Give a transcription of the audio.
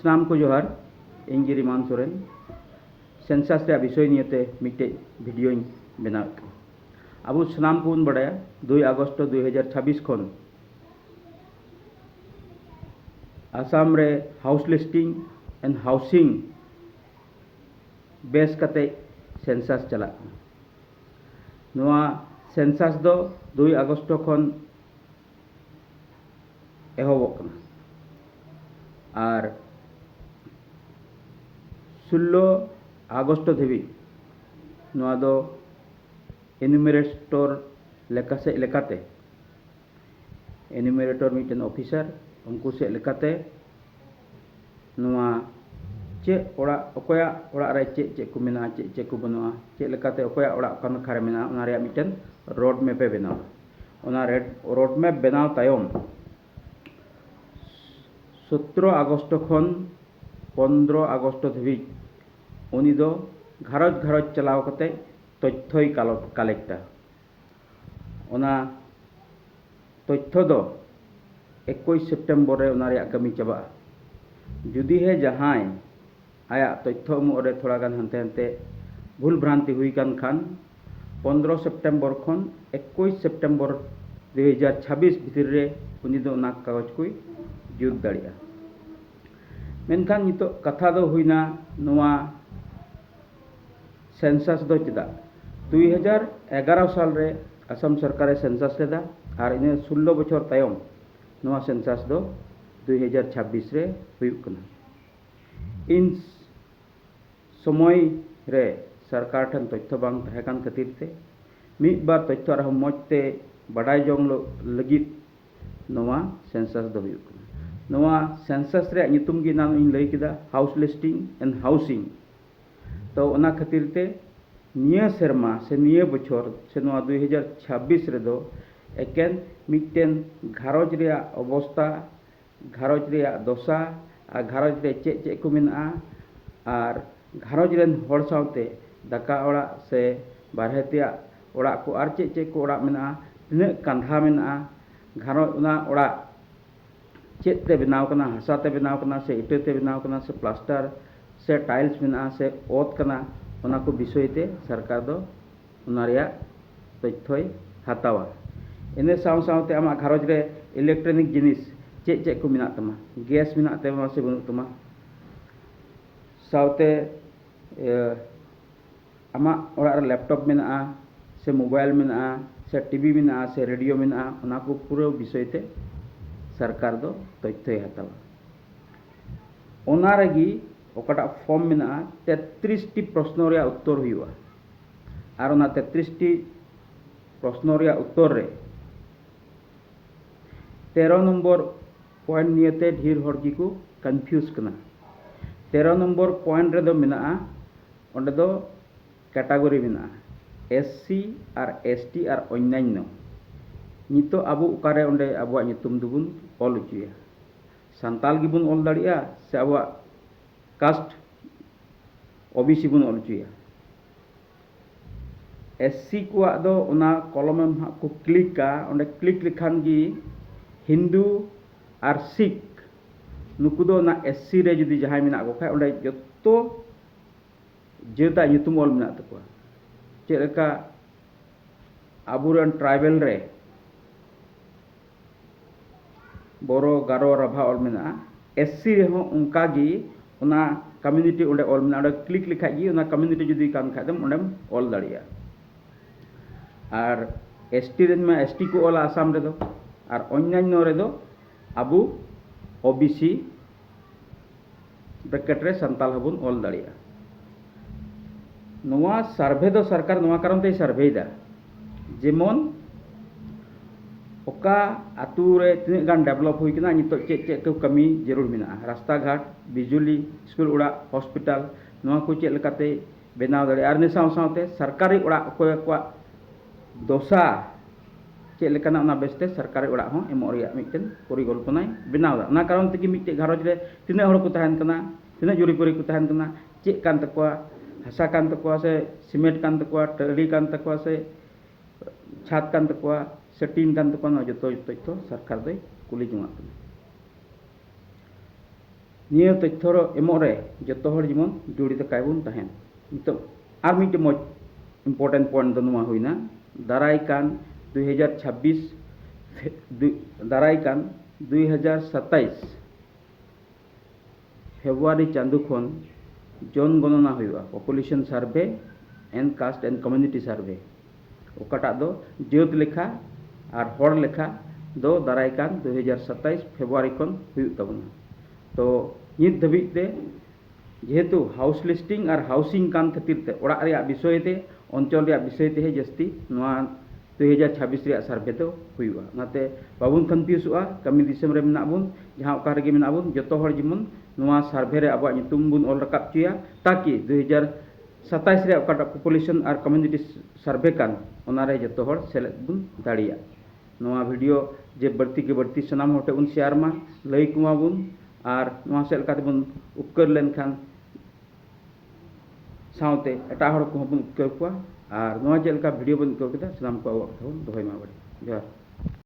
स्नाम को जोहार इन रिमान सोरेन सेंसास रे विषय नियते मिटे भिडियो बनाव अब स्नाम को बड़ा 2 अगस्त 2026 खन आसाम रे house listing and housing base कते सेंसास चला नोआ सेंसास दो 2 अगस्त खन एहबोग और 16 अगस्त धाबी नोआ दो एनुमेरेटर लेकाते एनुमेरेटर मिटन ऑफिसर उनको से लेकाते नोआ चे ओड़ा अकोया ओड़ा रे चे को मेना चे को बनुआ चे लेकाते अकोया ओड़ा कान खारे मेना उना रे मिटन रोड मैप पे बनाव उना रोड मैप बनाव तायम 17 अगस्त खन 15 अगस्त धाबी उनी दो घरज घरज चलाव कते तथ्य कलेक्टा उना तथ्य दो 21 सेप्टेम्बर रे उना रे कमी चाबा जुदी है जहां आया तथ्य मुरे थोड़ा गान हंते हंते भूल भ्रांति हुई कान खान 15 सेप्टेम्बर खन 21 सेप्टेम्बर 2026 भितर रे उनी दो ना कागज को जुद दाड़िया मेनखान नितो कथा दो हुईना नोआ सेंसास दो चेदा 2011 साल रे असम सरकार सेंसास लेदा और इन 16 बछर तायम नोआ सेंसास दो 2026 रे हुयुग कना इन समय रे सरकार ठन तथ्य बांग तहेकान खातिर ते मिद बार तथ्य आर मजते बाडाय जोंग लगित नोआ सेंसास दो हुयुग कना नोआ सेंसास रे नितुम गी नाम इन लई किदा हाउस लिस्टिंग एंड हाउसिंग तो ओना खातिर ते निया सेरमा से निया बछर से नोआ 2026 रे दो एकेन मिटेन घारज रे अवस्था घारज रे दशा और घारज रे चे को मेना और घारज रेन हर सावते दाका ओड़ा से बारहेतिया ओड़ा को आर चे को ओड़ा मेना तिना कांधा मेना घारज उना ओड़ा चेते बनाव कना हसाते बनाव कना से इटेते बनाव कना से प्लास्टर से टाइल्स मेना से ओत कना उना को विषय ते सरकार दो उना रिया तथ्य हतावा इने साव सावते आमा घारज रे इलेक्ट्रॉनिक जिनिस चे को मेना तमा गैस मेना तमा से बनु तमा सावते आमा ओड़ा रे लैपटॉप मेना से मोबाइल मेना से टीवी मेना से रेडियो मेना उना को पूरा विषय ते सरकार दो तथ्य हतावा ओना रेगी ओकाटा फॉर्म मेना 33 टी प्रश्न रे उत्तर हुआ और ओना 33 टी प्रश्न रे उत्तर रे 13 नंबर पॉइंट नियते ढेर हर की को कंफ्यूज कना 13 नंबर पॉइंट रे दो मेना ओंडे दो कैटेगरी मेना एससी और एसटी और अन्यान्य नितो आबो उकारे ओंडे आबो नितुम दुबुन ऑल उचुया संताल गिबुन ऑल दाड़िया से आबो कास्ट ओबीसी बुन ऑल उचुया एससी को दो ओना कॉलम में को क्लिक का ओंडे क्लिक लिखान गी हिंदू और सिख नुकु दो ना एससी रे जुदी जहां मेना को खाय ओंडे जत्तो जेता नितुम ऑल मेना तको चेलका आबुरन ट्राइबल रे बोरो गारो राभा ऑल मेना एससी रे हो उनका गी उना कम्युनिटी ओंडे ऑल मेना ओंडे क्लिक लिखा गी उना कम्युनिटी जुदी कान खादम ओंडेम ऑल दाड़िया और एसटी रेन में एसटी को ऑल आसाम रे दो और अन्यान्य रे दो आबु ओबीसी ब्रैकेट रे संताल हबुन ऑल दाड़िया नोआ सर्वे दो सरकार नोआ कारण ते सर्वे दा जेमन ओका आतु रे तिना गान डेवलप हुई कना नितो चे को कमी जरूर मेना रास्ता घाट बिजुली स्कूल उड़ा हॉस्पिटल नोआ को चे लकाते बनाव दाड़े आर ने साव सावते सरकारी उड़ा कोय को दोसा चे लेकाना ना बेस्ते सरकारी उड़ा हो एमो रिया मिटन परिकल्पना बनाव दा ना कारण तकी मिटे घरज रे तिना हर को तहन कना तिना जुरीपुरी को तहन कना चे कान तकवा हसा कान तकवा से सीमेंट कान तकवा टड़ी कान तकवा से छात कान तकवा से टीन कान तकवा ना जतो सरकार दे कुली जुमा Niya tethoro emore joto hor jemon jodito kaibun tahen. Nito ar mite moj important point do numa huina darai kan 2026 darai kan 2027 February chandu khon জন গণনা হইবা population survey and caste and community survey ওকাটা দো জেউত লেখা আর হর লেখা দো দারাই কান 2027 ফেব্রুয়ারি খন হুᱭᱩᱜ ᱛᱟᱵᱚᱱᱟ তো নিত ধাবিত তে যেহেতু হাউস লিস্টিং আর হাউসিং কান খাতির তে ওড়াগ রেয়াগ বিষয় তে অঞ্চল রেয়াগ বিষয় তে জাস্তি নোয়া 2026 রেয়াগ সার্ভে তো হুᱭᱩᱜᱼᱟ নাতে বাবুন কনফিউজᱚᱜᱼᱟ ᱠᱟᱹᱢᱤ ᱫᱤᱥᱚᱢ ᱨᱮ ᱢᱮᱱᱟᱜ ᱵᱚᱱ ᱡᱟᱦᱟᱸ ᱚᱠᱟ ᱨᱮᱜᱮ ᱢᱮᱱᱟᱜ ᱵᱚᱱ ᱡᱚᱛᱚ ᱦᱚᱲ ᱡᱮᱢᱚᱱ ᱱᱚᱣᱟ ᱥᱟᱨᱵᱷᱮ ᱨᱮ ᱟᱵᱚᱣᱟᱜ ᱧᱩᱛᱩᱢ ᱵᱚᱱ ᱚᱞ ᱨᱟᱠᱟᱵ ᱦᱚᱪᱚᱭᱟ ताकि 2027 ᱨᱮ ᱚᱠᱟᱴᱟᱜ ᱯᱚᱯᱩᱞᱮᱥᱚᱱ ᱟᱨ ᱠᱚᱢᱤউᱱᱤᱴᱤ ᱥᱟᱨᱵᱷᱮ ᱠᱟᱱ ᱚᱱᱟᱨᱮ ᱡᱚᱛᱚ ᱦᱚᱲ ᱥᱮᱞᱮᱫ ᱵᱚᱱ ᱫᱟᱲᱮᱭᱟᱜ ᱱᱚᱣᱟ ᱵᱷᱤᱰᱤᱭᱳ ᱡᱮ ᱵᱟᱹᱲᱛᱤ ke ᱵᱟᱹᱲᱛᱤ ᱥᱟᱱᱟᱢ ᱦᱚᱲ ᱴᱷᱮᱱ ᱵᱚᱱ ᱥᱮᱭᱟᱨ ᱢᱟ ᱞᱟᱹᱭ ᱠᱚᱢᱟ ᱵᱚᱱ ᱟᱨ ᱱᱚᱣᱟ ᱥᱮᱫ ᱞᱮᱠᱟᱛᱮ ᱵᱚᱱ ᱩᱯᱠᱟᱹᱨ ᱞᱮᱱᱠᱷᱟᱱ साउते एटा हड़ को बन उठा और नवा चलका भिडियो बन उठा सामान को दोहमा बड़े जोहार।